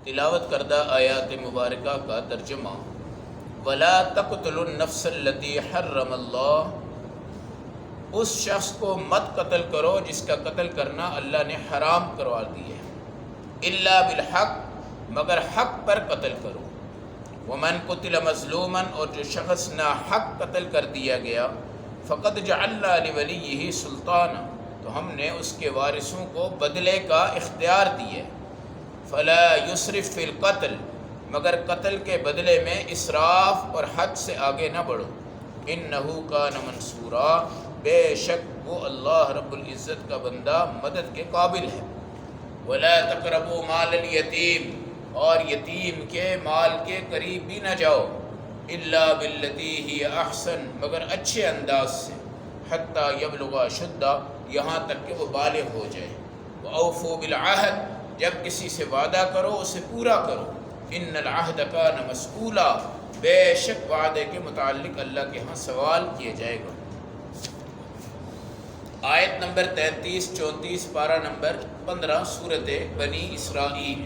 تلاوت کردہ آیات مبارکہ کا ترجمہ: وَلَا تَقْتُلُوا النَّفْسَ الَّتِي حَرَّمَ اللَّهُ، اس شخص کو مت قتل کرو جس کا قتل کرنا اللہ نے حرام کروا دیا ہے، الا بالحق، مگر حق پر قتل کرو۔ وَمَنْ قُتِلَ مَظْلُومًا، اور جو شخص ناحق قتل کر دیا گیا، فَقَدْ جَعَلْنَا لِوَلِيِّهِ سُلْطَانًا، تو ہم نے اس کے وارثوں کو بدلے کا اختیار دیا۔ فَلَا يُسْرِفْ فِي الْقَتْلِ، مگر قتل کے بدلے میں اسراف اور حد سے آگے نہ بڑھو۔ إِنَّهُ كَانَ مَنْصُورًا، بے شک وہ اللہ رب العزت کا بندہ مدد کے قابل ہے۔ وَلَا تَقْرَبُوا مَالَ الْيَتِيمِ، اور یتیم کے مال کے قریب بھی نہ جاؤ، إِلَّا بِالَّتِي هِيَ أَحْسَنُ، مگر اچھے انداز سے، حَتَّى يَبْلُغَ أَشُدَّهُ، یہاں تک کہ وہ بالغ ہو جائے۔ وَأَوْفُوا بِالْعَهْدِ، جب کسی سے وعدہ کرو اسے پورا کرو۔ إِنَّ الْعَهْدَ كَانَ مَسْئُولًا، بے شک وعدے کے متعلق اللہ کے ہاں سوال کیا جائے گا۔ آیت نمبر 33-34، پارہ نمبر 15، سورۃ بنی اسرائیل۔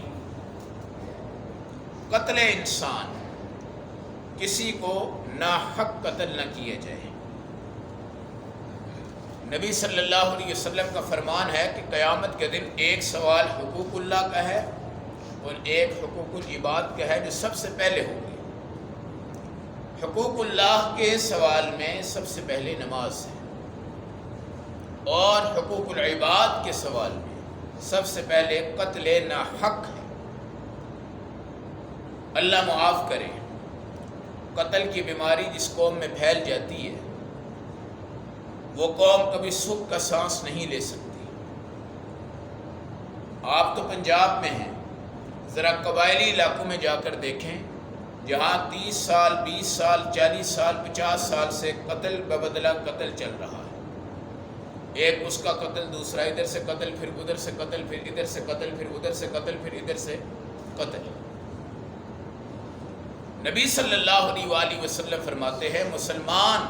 قتل انسان، کسی کو ناحق قتل نہ کیا جائے۔ نبی صلی اللہ علیہ وسلم کا فرمان ہے کہ قیامت کے دن ایک سوال حقوق اللہ کا ہے اور ایک حقوق العباد کا ہے، جو سب سے پہلے ہوگی۔ حقوق اللہ کے سوال میں سب سے پہلے نماز ہے، اور حقوق العباد کے سوال میں سب سے پہلے قتل ناحق ہے۔ اللہ معاف کرے، قتل کی بیماری جس قوم میں پھیل جاتی ہے، وہ قوم کبھی سکھ کا سانس نہیں لے سکتی۔ آپ تو پنجاب میں ہیں، ذرا قبائلی علاقوں میں جا کر دیکھیں، جہاں 30 سال 20 سال 40 سال 50 سال سے قتل ببدلہ قتل چل رہا ہے۔ ایک اس کا قتل، دوسرا ادھر سے قتل، پھر ادھر سے قتل، پھر ادھر سے قتل، پھر ادھر سے قتل، پھر ادھر سے قتل۔ نبی صلی اللہ علیہ وآلہ وسلم فرماتے ہیں، مسلمان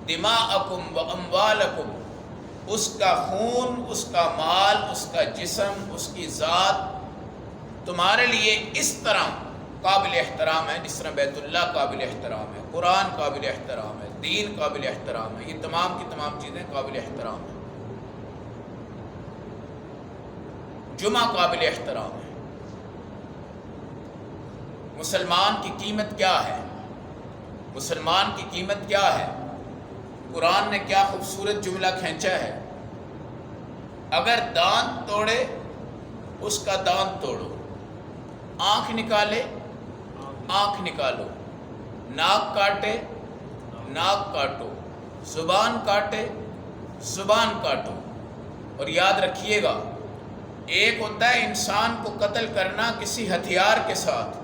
دماءکم و اموالکم، اس کا خون، اس کا مال، اس کا جسم، اس کی ذات تمہارے لیے اس طرح قابل احترام ہے جس طرح بیت اللہ قابل احترام ہے، قرآن قابل احترام ہے، دین قابل احترام ہے، یہ تمام کی تمام چیزیں قابل احترام ہیں۔ جمعہ قابل احترام ہے۔ مسلمان کی قیمت کیا ہے؟ مسلمان کی قیمت کیا ہے؟ قرآن نے کیا خوبصورت جملہ کھینچا ہے، اگر دانت توڑے اس کا دانت توڑو، آنکھ نکالے آنکھ نکالو، ناک کاٹے ناک کاٹو، زبان کاٹے زبان کاٹو۔ اور یاد رکھیے گا، ایک ہوتا ہے انسان کو قتل کرنا کسی ہتھیار کے ساتھ،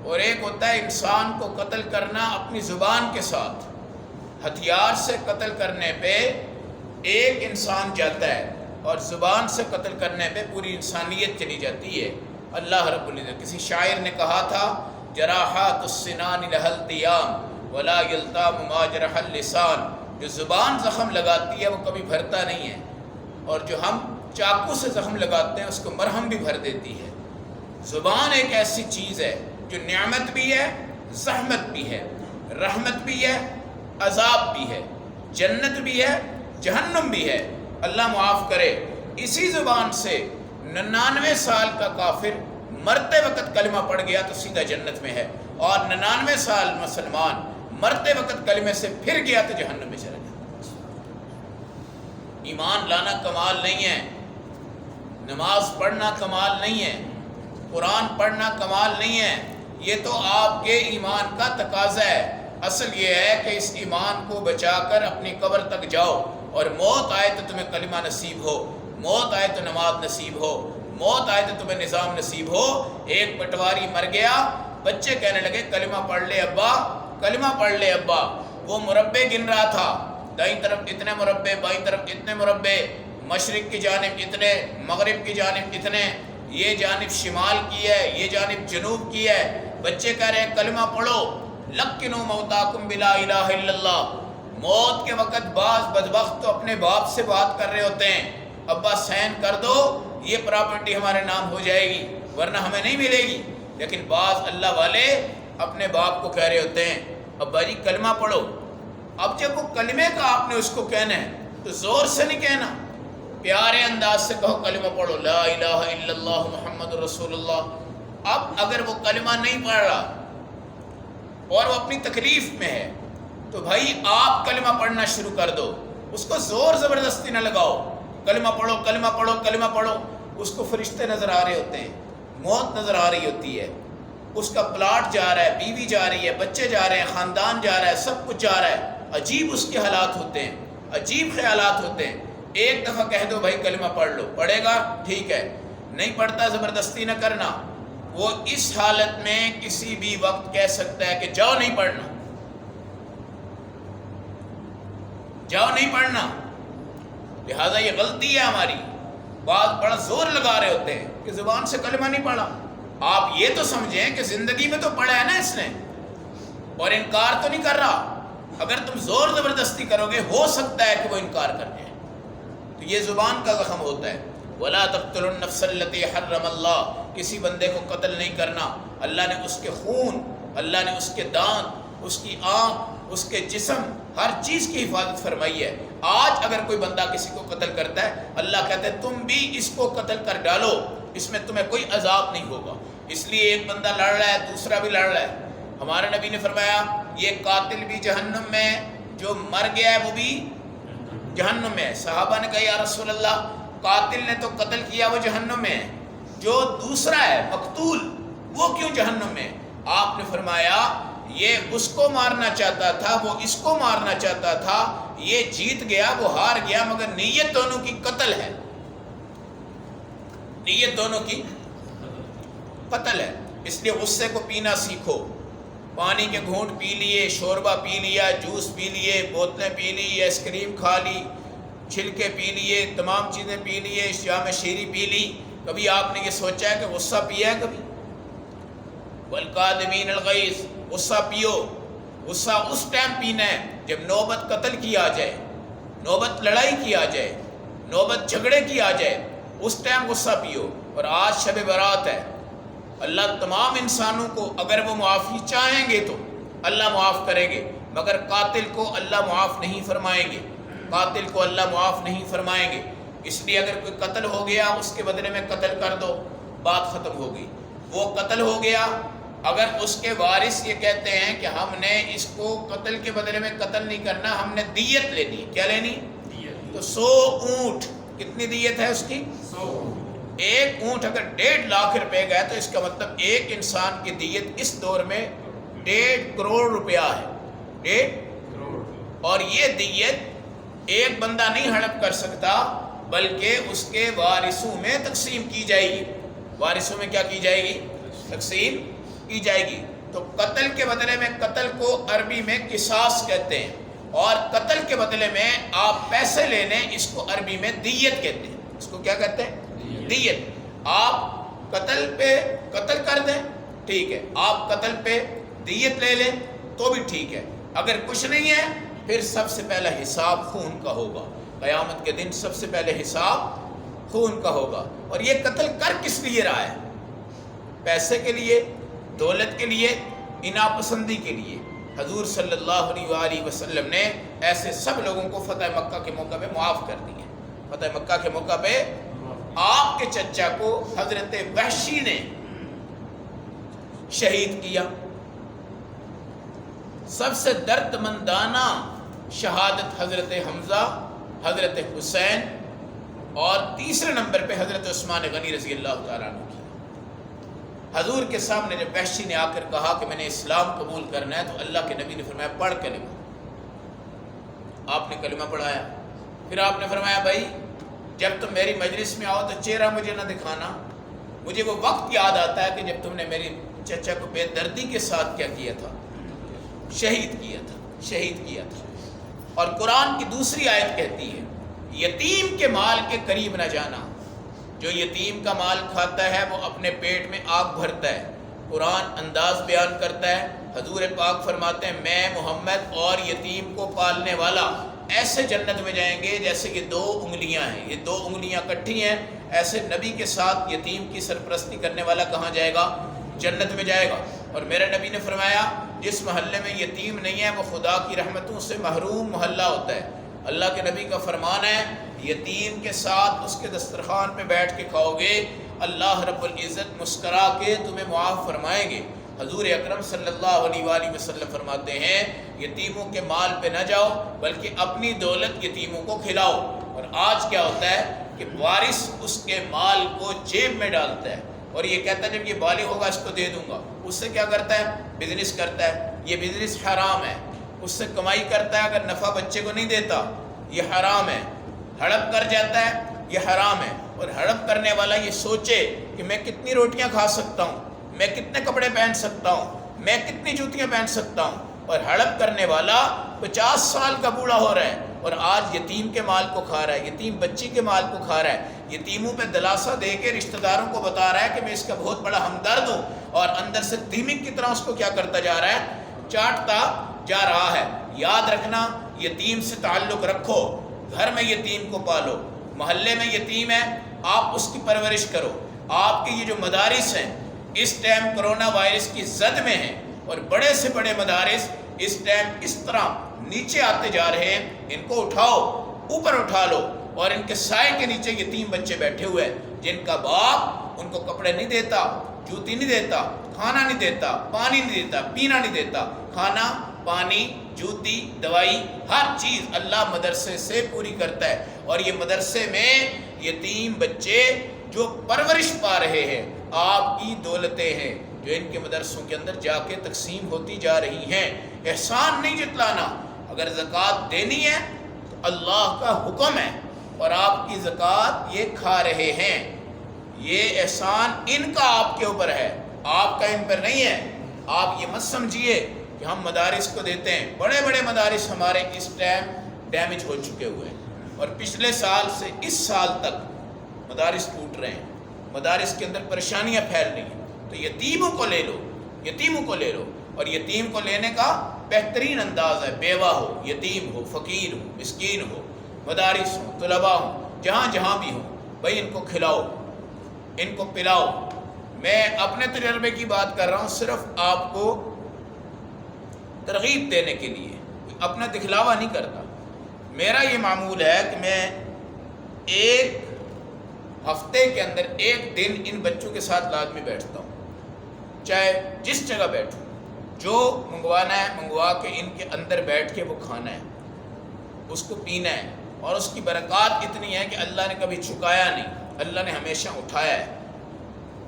اور ایک ہوتا ہے انسان کو قتل کرنا اپنی زبان کے ساتھ۔ ہتھیار سے قتل کرنے پہ ایک انسان جاتا ہے، اور زبان سے قتل کرنے پہ پوری انسانیت چلی جاتی ہے۔ اللہ رب العزت، کسی شاعر نے کہا تھا، جراحات السنان لها التیام ولا یلتام ما جرح اللسان، جو زبان زخم لگاتی ہے وہ کبھی بھرتا نہیں ہے، اور جو ہم چاقو سے زخم لگاتے ہیں اس کو مرہم بھی بھر دیتی ہے۔ زبان ایک ایسی چیز ہے جو نعمت بھی ہے، زحمت بھی ہے، رحمت بھی ہے، عذاب بھی ہے، جنت بھی ہے، جہنم بھی ہے۔ اللہ معاف کرے، اسی زبان سے 99 سال کا کافر مرتے وقت کلمہ پڑھ گیا تو سیدھا جنت میں ہے، اور 99 سال مسلمان مرتے وقت کلمے سے پھر گیا تو جہنم میں چلا گیا۔ ایمان لانا کمال نہیں ہے، نماز پڑھنا کمال نہیں ہے، قرآن پڑھنا کمال نہیں ہے، یہ تو آپ کے ایمان کا تقاضا ہے۔ اصل یہ ہے کہ اس ایمان کو بچا کر اپنی قبر تک جاؤ، اور موت آئے تو تمہیں کلمہ نصیب ہو، موت آئے تو نماز نصیب ہو، موت آئے تو تمہیں نظام نصیب ہو۔ ایک پٹواری مر گیا، بچے کہنے لگے کلمہ پڑھ لے ابا، کلمہ پڑھ لے ابا۔ وہ مربع گن رہا تھا، دائیں طرف اتنے مربع، بائیں طرف اتنے مربع، مشرق کی جانب اتنے، مغرب کی جانب اتنے، یہ جانب شمال کی ہے، یہ جانب جنوب کی ہے۔ بچے کہہ رہے ہیں کلمہ پڑھو، لقنوا موتاکم بلا الہ الا اللہ۔ موت کے وقت بعض بدبخت تو اپنے باپ سے بات کر رہے ہوتے ہیں، ابا سین کر دو، یہ پراپرٹی ہمارے نام ہو جائے گی، ورنہ ہمیں نہیں ملے گی. لیکن بعض اللہ والے اپنے باپ کو کہہ رہے ہوتے ہیں اب بھائی کلمہ پڑھو. اب جب وہ کلمے کا آپ نے اس کو کہنا ہے تو زور سے نہیں کہنا, پیارے انداز سے کہو کلمہ پڑھو لا الہ الا اللہ محمد رسول اللہ. اب اگر وہ کلمہ نہیں پڑھ رہا اور وہ اپنی تکلیف میں ہے تو بھائی آپ کلمہ پڑھنا شروع کر دو, اس کو زور زبردستی نہ لگاؤ. کلمہ پڑھو کلمہ پڑھو کلمہ پڑھو. اس کو فرشتے نظر آ رہے ہوتے ہیں, موت نظر آ رہی ہوتی ہے, اس کا پلاٹ جا رہا ہے, بیوی جا رہی ہے, بچے جا رہے ہیں, خاندان جا رہا ہے, سب کچھ جا رہا ہے. عجیب اس کے حالات ہوتے ہیں, عجیب خیالات ہوتے ہیں. ایک دفعہ کہہ دو بھائی کلمہ پڑھ لو, پڑھے گا ٹھیک ہے, نہیں پڑھتا زبردستی نہ کرنا. وہ اس حالت میں کسی بھی وقت کہہ سکتا ہے کہ جاؤ نہیں پڑھنا, جاؤ نہیں پڑھنا. لہذا یہ غلطی ہے ہماری. بعض بڑا زور لگا رہے ہوتے ہیں کہ زبان سے کلمہ نہیں پڑھا. آپ یہ تو سمجھیں کہ زندگی میں تو پڑھا ہے نا اس نے, اور انکار تو نہیں کر رہا. اگر تم زور زبردستی کرو گے ہو سکتا ہے کہ وہ انکار کر جائے. تو یہ زبان کا زخم ہوتا ہے. وَلَا تَقْتُلُوا النَّفْسَ الَّتِي حَرَّمَ اللَّهُ, کسی بندے کو قتل نہیں کرنا. اللہ نے اس کے خون, اللہ نے اس کے دانت, اس کی آنکھ, اس کے جسم, ہر چیز کی حفاظت فرمائی ہے. آج اگر کوئی بندہ کسی کو قتل کرتا ہے, اللہ کہتا ہے تم بھی اس کو قتل کر ڈالو, اس میں تمہیں کوئی عذاب نہیں ہوگا. اس لیے ایک بندہ لڑ رہا ہے, دوسرا بھی لڑ رہا ہے. ہمارے نبی نے فرمایا یہ قاتل بھی جہنم میں, جو مر گیا ہے وہ بھی جہنم میں ہے. صحابہ نے کہا یا رسول اللہ قاتل نے تو قتل کیا وہ جہنم میں ہے, جو دوسرا ہے مقتول وہ کیوں جہنم میں؟ آپ نے فرمایا یہ اس کو مارنا چاہتا تھا, وہ اس کو مارنا چاہتا تھا, یہ جیت گیا وہ ہار گیا, مگر نیت دونوں کی قتل ہے, نیت دونوں کی قتل ہے. اس لیے غصے کو پینا سیکھو. پانی کے گھونٹ پی لیے, شوربہ پی لیا, جوس پی لیے, بوتلیں پی لی, آئس کریم کھا لی, چھلکے پی لیے, تمام چیزیں پی لیے, شام شیری پی لی. کبھی آپ نے یہ سوچا ہے کہ غصہ پیا ہے کبھی؟ وَالْقَادِمِينَ الْغَيْظَ, غصہ پیو. غصہ اس ٹائم پینا ہے جب نوبت قتل کی آ جائے, نوبت لڑائی کی آ جائے, نوبت جھگڑے کی آ جائے, اس ٹائم غصہ پیو. اور آج شب برات ہے. اللہ تمام انسانوں کو اگر وہ معافی چاہیں گے تو اللہ معاف کریں گے, مگر قاتل کو اللہ معاف نہیں فرمائیں گے, قاتل کو اللہ معاف نہیں فرمائیں گے. اس لیے اگر کوئی قتل ہو گیا اس کے بدلے میں قتل کر دو, بات ختم ہو گئی. وہ قتل ہو گیا, اگر اس کے وارث یہ کہتے ہیں کہ ہم نے اس کو قتل کے بدلے میں قتل نہیں کرنا, ہم نے دیت لینی. کیا لینی؟ تو 100 اونٹ. کتنی دیت ہے اس کی؟ 100. ایک اونٹ اگر 1.5 لاکھ روپے کا ہے تو اس کا مطلب ایک انسان کی دیت اس دور میں 1.5 کروڑ روپیہ ہے. 1.5 کروڑ. اور یہ دیت ایک بندہ نہیں ہڑپ کر سکتا, بلکہ اس کے وارثوں میں تقسیم کی جائے گی. وارثوں میں کیا کی جائے گی؟ تقسیم کی جائے گی. تو قتل کے بدلے میں, قتل کو عربی میں قصاص کہتے ہیں, اور قتل کے بدلے میں آپ پیسے لے لیں, اس کو عربی میں دیت کہتے ہیں. اس کو کیا کہتے ہیں؟ دیت. آپ قتل پہ قتل کر دیں ٹھیک ہے, آپ قتل پہ دیت لے لیں تو بھی ٹھیک ہے. اگر کچھ نہیں ہے پھر سب سے پہلا حساب خون کا ہوگا. قیامت کے دن سب سے پہلے حساب خون کا ہوگا. اور یہ قتل کر کس لیے رہا ہے؟ پیسے کے لیے, دولت کے لیے, اناپسندی کے لیے. حضور صلی اللہ علیہ وآلہ وسلم نے ایسے سب لوگوں کو فتح مکہ کے موقع پہ معاف کر دیا. فتح مکہ کے موقع پہ آپ کے چچا کو حضرت وحشی نے شہید کیا. سب سے درد مندانہ شہادت حضرت حمزہ, حضرت حسین, اور تیسرے نمبر پہ حضرت عثمان غنی رضی اللہ تعالیٰ عنہ کی. حضور کے سامنے جب وحشی نے آ کر کہا کہ میں نے اسلام قبول کرنا ہے تو اللہ کے نبی نے فرمایا پڑھ کلمہ. آپ نے کلمہ پڑھایا. پھر آپ نے فرمایا بھائی جب تم میری مجلس میں آؤ تو چہرہ مجھے نہ دکھانا, مجھے وہ وقت یاد آتا ہے کہ جب تم نے میری چچا کو بے دردی کے ساتھ کیا کیا تھا, شہید کیا تھا, شہید کیا تھا. اور قرآن کی دوسری آیت کہتی ہے یتیم کے مال کے قریب نہ جانا. جو یتیم کا مال کھاتا ہے وہ اپنے پیٹ میں آگ بھرتا ہے. قرآن انداز بیان کرتا ہے, حضور پاک فرماتے ہیں میں محمد اور یتیم کو پالنے والا ایسے جنت میں جائیں گے جیسے یہ 2 انگلیاں ہیں. یہ 2 انگلیاں کٹھی ہیں ایسے نبی کے ساتھ یتیم کی سرپرستی کرنے والا کہاں جائے گا؟ جنت میں جائے گا۔ اور میرے نبی نے فرمایا جس محلے میں یتیم نہیں ہے وہ خدا کی رحمتوں سے محروم محلہ ہوتا ہے۔ اللہ کے نبی کا فرمان ہے یتیم کے ساتھ اس کے دسترخوان پہ بیٹھ کے کھاؤ گے، اللہ رب العزت مسکرا کے تمہیں معاف فرمائیں گے۔ حضور اکرم صلی اللہ علیہ وآلہ وسلم فرماتے ہیں یتیموں کے مال پہ نہ جاؤ بلکہ اپنی دولت یتیموں کو کھلاؤ۔ اور آج کیا ہوتا ہے کہ وارث اس کے مال کو جیب میں ڈالتا ہے اور یہ کہتا ہے جب یہ بالغ ہوگا اس کو دے دوں گا۔ اس سے کیا کرتا ہے؟ بزنس کرتا ہے۔ یہ بزنس حرام ہے، اس سے کمائی کرتا ہے، اگر نفع بچے کو نہیں دیتا یہ حرام ہے۔ ہڑپ کر جاتا ہے، یہ حرام ہے۔ اور ہڑپ کرنے والا یہ سوچے کہ میں کتنی روٹیاں کھا سکتا ہوں، میں کتنے کپڑے پہن سکتا ہوں، میں کتنی جوتیاں پہن سکتا ہوں، اور ہڑپ کرنے والا 50 سال کا بوڑھا ہو رہا ہے اور آج یتیم کے مال کو کھا رہا ہے، یتیم بچی کے مال کو کھا رہا ہے، یتیموں پہ دلاسا دے کے رشتہ داروں کو بتا رہا ہے کہ میں اس کا بہت بڑا ہمدرد ہوں، اور اندر سے دیمک کی طرح اس کو کیا کرتا جا رہا ہے؟ چاٹتا جا رہا ہے۔ یاد رکھنا یتیم سے تعلق رکھو، گھر میں یتیم کو پالو، محلے میں یتیم ہے آپ اس کی پرورش کرو۔ آپ کے یہ جو مدارس ہیں اس ٹائم کرونا وائرس کی زد میں ہیں اور بڑے سے بڑے مدارس اس ٹائم اس طرح نیچے آتے جا رہے ہیں، ان کو اٹھاؤ، اوپر اٹھا لو، اور ان کے سائے کے نیچے یتیم بچے بیٹھے ہوئے ہیں جن کا باپ ان کو کپڑے نہیں دیتا، جوتی نہیں دیتا، کھانا نہیں دیتا، پانی نہیں دیتا، پینا نہیں دیتا۔ کھانا، پانی، جوتی، دوائی، ہر چیز اللہ مدرسے سے پوری کرتا ہے، اور یہ مدرسے میں یتیم بچے جو پرورش پا رہے ہیں آپ کی دولتیں ہیں جو ان کے مدرسوں کے اندر جا کے تقسیم ہوتی جا رہی ہیں۔ احسان نہیں جتلانا، اگر زکوٰۃ دینی ہے تو اللہ کا حکم ہے اور آپ کی زکوٰۃ یہ کھا رہے ہیں، یہ احسان ان کا آپ کے اوپر ہے، آپ کا ان پر نہیں ہے۔ آپ یہ مت سمجھیے کہ ہم مدارس کو دیتے ہیں، بڑے بڑے مدارس ہمارے اس ٹائم ڈیمیج ہو چکے ہوئے ہیں، اور پچھلے سال سے اس سال تک مدارس ٹوٹ رہے ہیں، مدارس کے اندر پریشانیاں پھیل رہی ہیں۔ تو یتیموں کو لے لو، یتیموں کو لے لو، اور یتیم کو لینے کا بہترین انداز ہے بیوہ ہو، یتیم ہو، فقیر ہو، مسکین ہو، مدارس ہوں، طلباء ہوں، جہاں جہاں بھی ہوں، بھائی ان کو کھلاؤ، ان کو پلاؤ۔ میں اپنے تجربے کی بات کر رہا ہوں، صرف آپ کو ترغیب دینے کے لیے، اپنا دکھلاوا نہیں کرتا۔ میرا یہ معمول ہے کہ میں ایک ہفتے کے اندر ایک دن ان بچوں کے ساتھ لازمی بیٹھتا ہوں، چاہے جس جگہ بیٹھوں، جو منگوانا ہے منگوا کے ان کے اندر بیٹھ کے وہ کھانا ہے، اس کو پینا ہے، اور اس کی برکات اتنی ہے کہ اللہ نے کبھی چکایا نہیں، اللہ نے ہمیشہ اٹھایا ہے،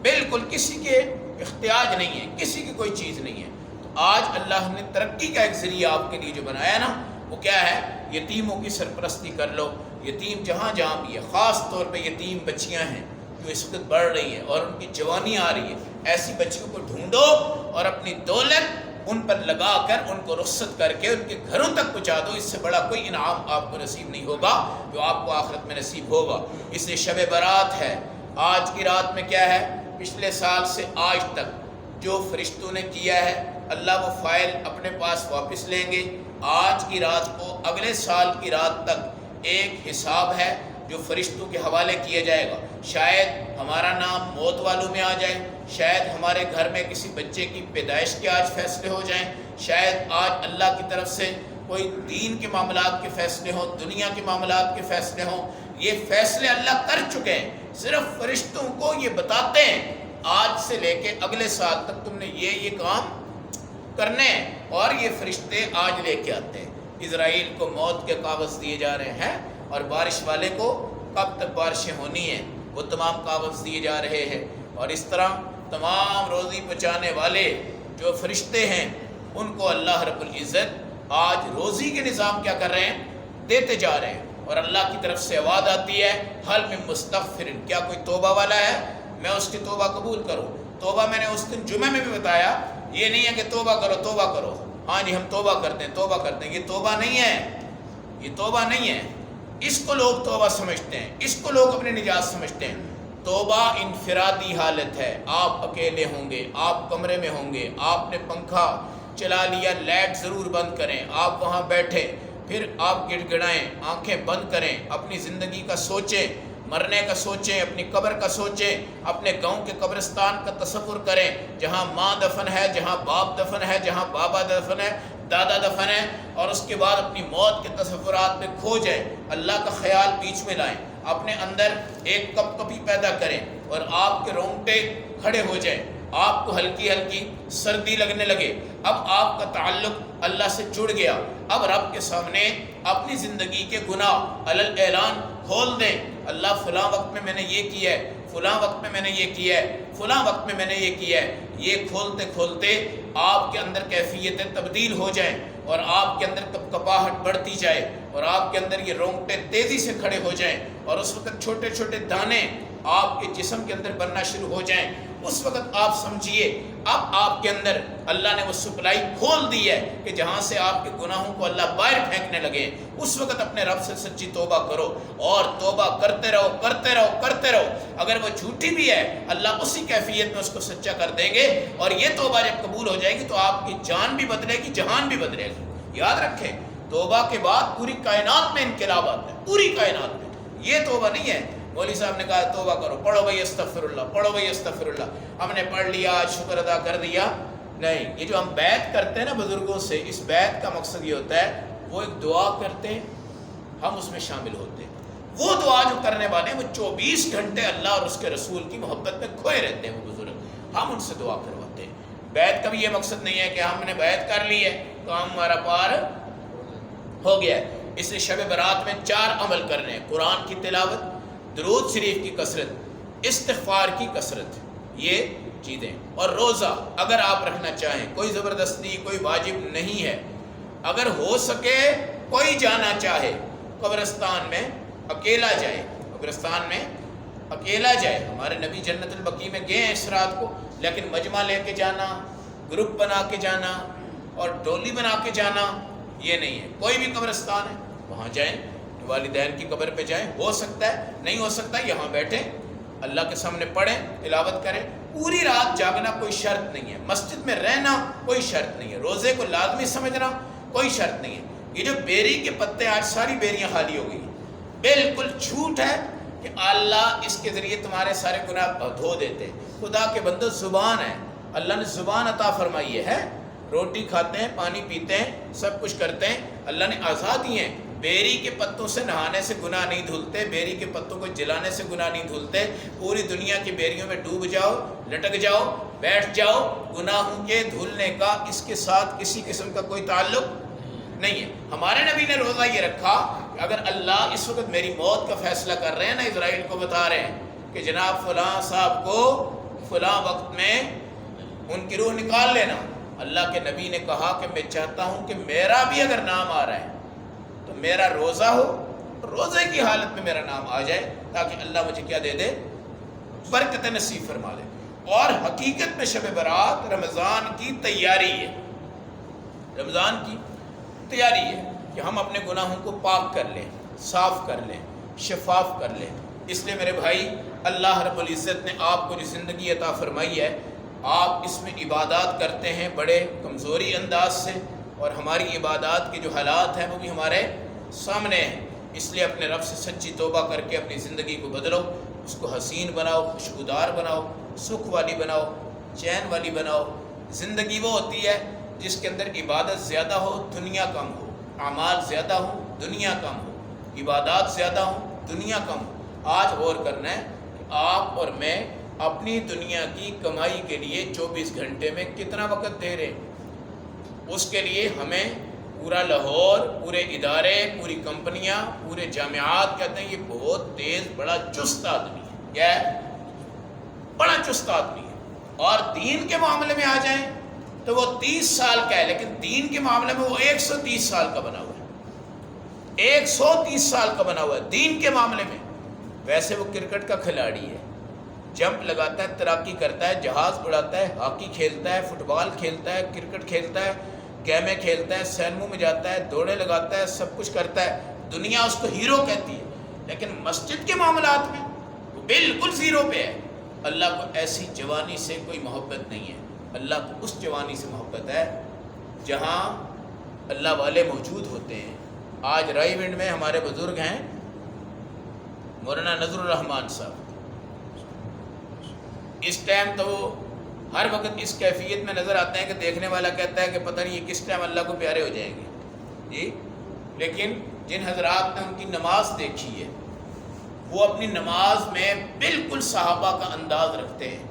بالکل کسی کے احتیاج نہیں ہے، کسی کی کوئی چیز نہیں ہے۔ تو آج اللہ نے ترقی کا ایک ذریعہ آپ کے لیے جو بنایا نا، وہ کیا ہے؟ یتیموں کی سرپرستی کر لو۔ یتیم جہاں جہاں بھی ہے، خاص طور پہ یتیم بچیاں ہیں جو اس وقت بڑھ رہی ہیں اور ان کی جوانی آ رہی ہے، ایسی بچیوں کو ڈھونڈو اور اپنی دولت ان پر لگا کر ان کو رخصت کر کے ان کے گھروں تک پہنچا دو۔ اس سے بڑا کوئی انعام آپ کو نصیب نہیں ہوگا جو آپ کو آخرت میں نصیب ہوگا۔ اس لیے شب برات ہے، آج کی رات میں کیا ہے؟ پچھلے سال سے آج تک جو فرشتوں نے کیا ہے اللہ وہ فائل اپنے پاس واپس لیں گے۔ آج کی رات کو اگلے سال کی رات تک ایک حساب ہے جو فرشتوں کے حوالے کیا جائے گا۔ شاید ہمارا نام موت والوں میں آ جائے، شاید ہمارے گھر میں کسی بچے کی پیدائش کے آج فیصلے ہو جائیں، شاید آج اللہ کی طرف سے کوئی دین کے معاملات کے فیصلے ہوں، دنیا کے معاملات کے فیصلے ہوں۔ یہ فیصلے اللہ کر چکے ہیں، صرف فرشتوں کو یہ بتاتے ہیں آج سے لے کے اگلے سال تک تم نے یہ کام کرنے ہیں، اور یہ فرشتے آج لے کے آتے ہیں۔ اسرائیل کو موت کے کاغذ دیے جا رہے ہیں، اور بارش والے کو کب تک بارشیں ہونی ہیں وہ تمام کاغذ دیے جا رہے ہیں، اور اس طرح تمام روزی پہنچانے والے جو فرشتے ہیں ان کو اللہ رب العزت آج روزی کے نظام کیا کر رہے ہیں؟ دیتے جا رہے ہیں۔ اور اللہ کی طرف سے آواز آتی ہے حل من مستغفر، کیا کوئی توبہ والا ہے میں اس کی توبہ قبول کروں؟ توبہ میں نے اس دن جمعہ میں بھی بتایا، یہ نہیں ہے کہ توبہ کرو توبہ کرو، ہاں جی ہم توبہ کرتے ہیں توبہ کرتے ہیں، یہ توبہ نہیں ہے، یہ توبہ نہیں ہے۔ اس کو لوگ توبہ سمجھتے ہیں، اس کو لوگ اپنی نجات سمجھتے ہیں۔ توبہ انفرادی حالت ہے، آپ اکیلے ہوں گے، آپ کمرے میں ہوں گے، آپ نے پنکھا چلا لیا، لائٹ ضرور بند کریں، آپ وہاں بیٹھے، پھر آپ گڑ گڑائیں، آنکھیں بند کریں، اپنی زندگی کا سوچیں، مرنے کا سوچیں، اپنی قبر کا سوچیں، اپنے گاؤں کے قبرستان کا تصور کریں جہاں ماں دفن ہے، جہاں باپ دفن ہے، جہاں بابا دفن ہے، دادا دفن ہے، اور اس کے بعد اپنی موت کے تصورات میں کھو جائیں، اللہ کا خیال بیچ میں لائیں، اپنے اندر ایک کپ کپی پیدا کریں اور آپ کے رونگٹے کھڑے ہو جائیں، آپ کو ہلکی ہلکی سردی لگنے لگے، اب آپ کا تعلق اللہ سے جڑ گیا، اب رب کے سامنے اپنی زندگی کے گناہ علل اعلان کھول دیں، اللہ فلاں وقت میں نے یہ کیا ہے، فلاں وقت میں نے یہ کیا ہے، فلاں وقت میں نے یہ کیا ہے، یہ کھولتے کھولتے آپ کے اندر کیفیتیں تبدیل ہو جائیں اور آپ کے اندر کپاہٹ بڑھتی جائے اور آپ کے اندر یہ رونگٹے تیزی سے کھڑے ہو جائیں اور اس وقت چھوٹے چھوٹے دانے آپ کے جسم کے اندر بننا شروع ہو جائیں، اس وقت آپ سمجھیے اب آپ کے اندر اللہ نے وہ سپلائی کھول دی ہے کہ جہاں سے آپ کے گناہوں کو اللہ باہر پھینکنے لگے، اس وقت اپنے رب سے سچی توبہ کرو اور توبہ کرتے رہو کرتے رہو کرتے رہو، اگر وہ جھوٹی بھی ہے اللہ اسی کیفیت میں اس کو سچا کر دیں گے، اور یہ توبہ جب قبول ہو جائے گی تو آپ کی جان بھی بدلے گی، جہان بھی بدلے گی۔ یاد رکھیں توبہ کے بعد پوری کائنات میں انقلاب آتا ہے، پوری کائنات میں، یہ توبہ نہیں ہے۔ مولوی صاحب نے کہا توبہ کرو، پڑھو بھائی استغفر اللہ، پڑھو بھائی استغفر اللہ، ہم نے پڑھ لیا شکر ادا کر دیا، نہیں، یہ جو ہم بیعت کرتے ہیں نا بزرگوں سے، اس بیعت کا مقصد یہ ہوتا ہے وہ ایک دعا کرتے ہیں، ہم اس میں شامل ہوتے ہیں، وہ دعا جو کرنے والے ہیں وہ 24 گھنٹے اللہ اور اس کے رسول کی محبت میں کھوئے رہتے ہیں وہ بزرگ، ہم ان سے دعا کرواتے ہیں۔ بیعت کا بھی یہ مقصد نہیں ہے کہ ہم نے بیعت کر لی ہے تو ہمارا پار ہو گیا ہے، اس لیے شب برات میں 4 عمل کرنے ہیں، قرآن کی تلاوت، درود شریف کی کثرت، استغفار کی کثرت، یہ چیزیں، اور روزہ اگر آپ رکھنا چاہیں، کوئی زبردستی کوئی واجب نہیں ہے، اگر ہو سکے کوئی جانا چاہے قبرستان میں اکیلا جائے، قبرستان میں اکیلا جائے، ہمارے نبی جنت البقیع میں گئے ہیں اس رات کو، لیکن مجمع لے کے جانا، گروپ بنا کے جانا اور ڈولی بنا کے جانا یہ نہیں ہے، کوئی بھی قبرستان ہے وہاں جائیں، والدین کی قبر پہ جائیں، ہو سکتا ہے، نہیں ہو سکتا یہاں بیٹھیں، اللہ کے سامنے پڑھیں، تلاوت کریں، پوری رات جاگنا کوئی شرط نہیں ہے، مسجد میں رہنا کوئی شرط نہیں ہے، روزے کو لازمی سمجھنا کوئی شرط نہیں ہے۔ یہ جو بیری کے پتے، آج ساری بیریاں خالی ہو گئی ہیں، بالکل جھوٹ ہے کہ اللہ اس کے ذریعے تمہارے سارے گناہ دھو دیتے ہیں، خدا کے بندو زبان ہے، اللہ نے زبان عطا فرمائی ہے، روٹی کھاتے ہیں، پانی پیتے ہیں، سب کچھ کرتے ہیں، اللہ نے آزادی ہیں، بیری کے پتوں سے نہانے سے گناہ نہیں دھلتے، بیری کے پتوں کو جلانے سے گناہ نہیں دھلتے، پوری دنیا کی بیریوں میں ڈوب جاؤ، لٹک جاؤ، بیٹھ جاؤ، گناہوں کے دھلنے کا اس کے ساتھ کسی قسم کا کوئی تعلق نہیں ہے۔ ہمارے نبی نے روزہ یہ رکھا کہ اگر اللہ اس وقت میری موت کا فیصلہ کر رہے ہیں نا، اسرائیل کو بتا رہے ہیں کہ جناب فلاں صاحب کو فلاں وقت میں ان کی روح نکال لینا، اللہ کے نبی نے کہا کہ میں چاہتا ہوں کہ میرا بھی اگر نام آ رہا ہے تو میرا روزہ ہو، روزے کی حالت میں میرا نام آ جائے، تاکہ اللہ مجھے کیا دے دے، برکت نصیب فرما دے۔ اور حقیقت میں شب برات رمضان کی تیاری ہے، رمضان کی تیاری ہے کہ ہم اپنے گناہوں کو پاک کر لیں، صاف کر لیں، شفاف کر لیں۔ اس لیے میرے بھائی اللہ رب العزت نے آپ کو جو زندگی عطا فرمائی ہے، آپ اس میں عبادات کرتے ہیں بڑے کمزوری انداز سے، اور ہماری عبادات کے جو حالات ہیں وہ بھی ہمارے سامنے ہیں، اس لیے اپنے رب سے سچی توبہ کر کے اپنی زندگی کو بدلو، اس کو حسین بناؤ، خوشبودار بناؤ، سکھ والی بناؤ، چین والی بناؤ۔ زندگی وہ ہوتی ہے جس کے اندر عبادت زیادہ ہو، دنیا کم ہو، اعمال زیادہ ہو، دنیا کم ہو، عبادات زیادہ ہو، دنیا کم ہو۔ آج غور کرنا ہے کہ آپ اور میں اپنی دنیا کی کمائی کے لیے 24 گھنٹے میں کتنا وقت دے رہے ہیں۔ اس کے لیے ہمیں پورا لاہور، پورے ادارے، پوری کمپنیاں، پورے جامعات کہتے ہیں یہ بہت تیز بڑا چست آدمی ہے، کیا ہے؟ بڑا چست آدمی ہے۔ اور دین کے معاملے میں آ جائیں تو وہ 30 سال کا ہے، لیکن دین کے معاملے میں وہ 130 سال کا بنا ہوا ہے، 130 سال کا بنا ہوا ہے دین کے معاملے میں۔ ویسے وہ کرکٹ کا کھلاڑی ہے، جمپ لگاتا ہے، تیراکی کرتا ہے، جہاز اڑاتا ہے، ہاکی کھیلتا ہے، فٹ بال کھیلتا ہے، کرکٹ کھیلتا ہے، گیمیں کھیلتا ہے، سینموں میں جاتا ہے، دوڑے لگاتا ہے، سب کچھ کرتا ہے، دنیا اس کو ہیرو کہتی ہے، لیکن مسجد کے معاملات میں وہ بالکل زیرو پہ ہے۔ اللہ کو ایسی جوانی سے کوئی محبت نہیں ہے، اللہ کو اس جوانی سے محبت ہے جہاں اللہ والے موجود ہوتے ہیں۔ آج رائی ونڈ میں ہمارے بزرگ ہیں، مولانا نظر الرحمان صاحب، اس ٹائم تو وہ ہر وقت اس کیفیت میں نظر آتے ہیں کہ دیکھنے والا کہتا ہے کہ پتہ نہیں یہ کس ٹائم اللہ کو پیارے ہو جائیں گے جی. لیکن جن حضرات نے ان کی نماز دیکھی ہے وہ اپنی نماز میں بالکل صحابہ کا انداز رکھتے ہیں.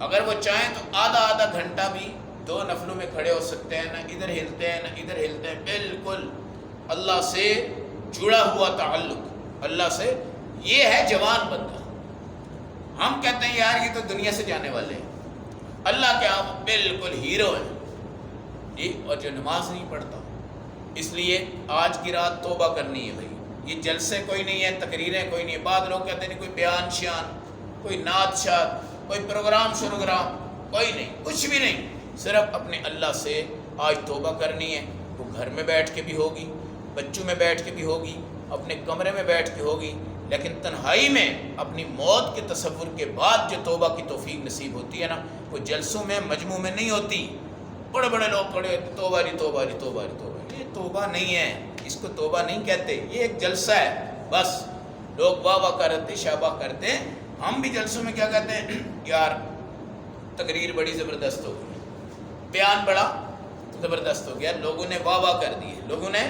اگر وہ چاہیں تو آدھا گھنٹہ بھی 2 نفلوں میں کھڑے ہو سکتے ہیں، نہ ادھر ہلتے ہیں نہ ادھر ہلتے ہیں، بالکل اللہ سے جڑا ہوا تعلق، اللہ سے. یہ ہے جوان بندہ. ہم کہتے ہیں یار یہ تو دنیا سے جانے والے ہیں، اللہ کے ہاں بالکل ہیرو ہیں جی. اور جو نماز نہیں پڑھتا، اس لیے آج کی رات توبہ کرنی ہے بھائی. یہ جلسے کوئی نہیں ہے، تقریریں کوئی نہیں ہے. بعض لوگ کہتے ہیں کوئی بیان شیان، کوئی نعت شاد، کوئی پروگرام شروگرام، کوئی نہیں، کچھ بھی نہیں. صرف اپنے اللہ سے آج توبہ کرنی ہے. وہ گھر میں بیٹھ کے بھی ہوگی، بچوں میں بیٹھ کے بھی ہوگی، اپنے کمرے میں بیٹھ کے ہوگی، لیکن تنہائی میں اپنی موت کے تصور کے بعد جو توبہ کی توفیق نصیب ہوتی ہے نا، وہ جلسوں میں مجموع میں نہیں ہوتی. بڑے بڑے لوگ کھڑے ہوتے توبہ لی توبہ لی توبہ لی توبہ. یہ توبہ نہیں ہے، اس کو توبہ نہیں کہتے. یہ ایک جلسہ ہے بس. لوگ واہ واہ کرتے، شابہ کرتے ہیں. ہم بھی جلسوں میں کیا کہتے ہیں، یار تقریر بڑی زبردست ہو گئی، بیان بڑا زبردست ہو گیا، لوگوں نے واہ واہ کر دی، لوگوں نے.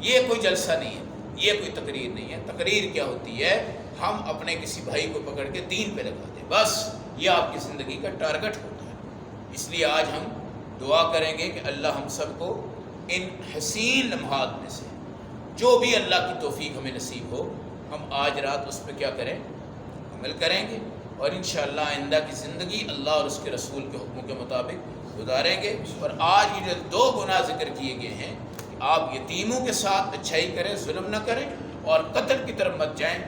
یہ کوئی جلسہ نہیں ہے، یہ کوئی تقریر نہیں ہے. تقریر کیا ہوتی ہے، ہم اپنے کسی بھائی کو پکڑ کے دین پہ لگا دیں، بس یہ آپ کی زندگی کا ٹارگٹ ہوتا ہے. اس لیے آج ہم دعا کریں گے کہ اللہ ہم سب کو ان حسین لمحات میں سے جو بھی اللہ کی توفیق ہمیں نصیب ہو، ہم آج رات اس پہ کیا کریں، عمل کریں گے. اور انشاءاللہ آئندہ کی زندگی اللہ اور اس کے رسول کے حکموں کے مطابق گزاریں گے. اور آج یہ جو 2 گناہ ذکر کیے گئے ہیں، آپ یتیموں کے ساتھ اچھائی کریں، ظلم نہ کریں، اور قتل کی طرف مت جائیں.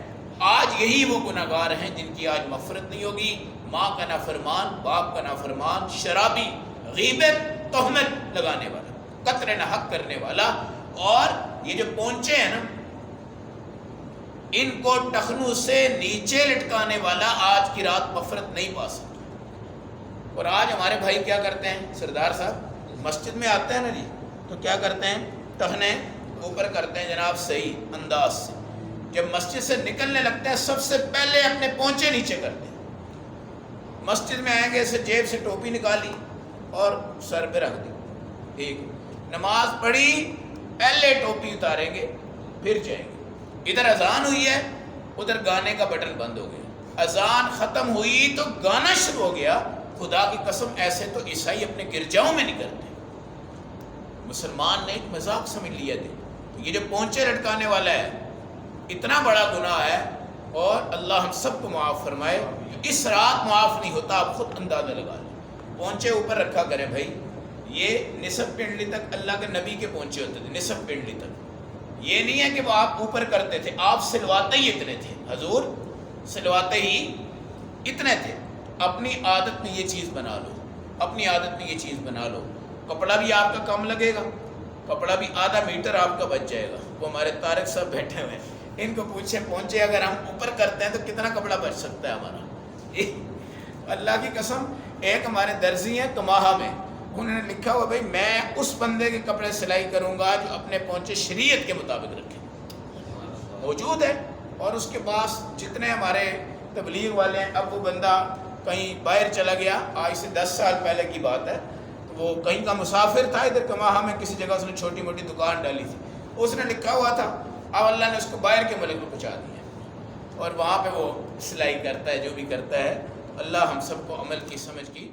آج یہی وہ گناہگار ہیں جن کی آج مغفرت نہیں ہوگی. ماں کا نافرمان، باپ کا نافرمان، شرابی، غیبت، تہمت لگانے والا، قتل نہ حق کرنے والا. اور یہ جو پونچے ہیں نا، ان کو ٹخنوں سے نیچے لٹکانے والا آج کی رات مغفرت نہیں پا سکتا. اور آج ہمارے بھائی کیا کرتے ہیں، سردار صاحب مسجد میں آتے ہیں نا جی، تو کیا کرتے ہیں، ٹخنے اوپر کرتے ہیں جناب صحیح انداز سے. جب مسجد سے نکلنے لگتے ہیں سب سے پہلے اپنے پونچے نیچے کرتے ہیں. مسجد میں آئیں گے، اسے جیب سے ٹوپی نکالی اور سر پہ رکھ دی، ٹھیک. نماز پڑھی، پہلے ٹوپی اتاریں گے پھر جائیں گے. ادھر اذان ہوئی ہے، ادھر گانے کا بٹن بند ہو گیا. اذان ختم ہوئی تو گانا شروع ہو گیا. خدا کی قسم ایسے تو عیسائی اپنے گرجاؤں میں نہیں کرتے. مسلمان نے ایک مذاق سمجھ لیا تھے. یہ جو پونچے لٹکانے والا ہے اتنا بڑا گناہ ہے، اور اللہ ہم سب کو معاف فرمائے. اس رات معاف نہیں ہوتا، آپ خود اندازہ لگا لیں. پونچے اوپر رکھا کریں بھائی. یہ نصف پنڈلی تک اللہ کے نبی کے پونچے ہوتے تھے، نصف پنڈلی تک. یہ نہیں ہے کہ وہ آپ اوپر کرتے تھے، آپ سلواتے ہی اتنے تھے، حضور سلواتے ہی اتنے تھے. اپنی عادت میں یہ چیز بنا لو، اپنی عادت میں یہ چیز بنا لو. کپڑا بھی آپ کا کم لگے گا، کپڑا بھی آدھا میٹر آپ کا بچ جائے گا. وہ ہمارے طارق صاحب بیٹھے ہوئے ہیں، ان کو پوچھیں پہنچے اگر ہم اوپر کرتے ہیں تو کتنا کپڑا بچ سکتا ہے ہمارا. اللہ کی قسم. ایک ہمارے درزی ہیں کماہا میں، انہوں نے لکھا ہوا بھائی میں اس بندے کے کپڑے سلائی کروں گا جو اپنے پہنچے شریعت کے مطابق رکھے. موجود ہے. اور اس کے پاس جتنے ہمارے تبلیغ والے ہیں، اب وہ بندہ کہیں باہر چلا گیا، آج سے 10 سال پہلے کی بات ہے. وہ کہیں کا مسافر تھا، ادھر کماہا میں کسی جگہ اس نے چھوٹی موٹی دکان ڈالی تھی. اس نے لکھا ہوا تھا، اب اللہ نے اس کو باہر کے ملک میں پہنچا دیا، اور وہاں پہ وہ سلائی کرتا ہے، جو بھی کرتا ہے. اللہ ہم سب کو عمل کی سمجھ کی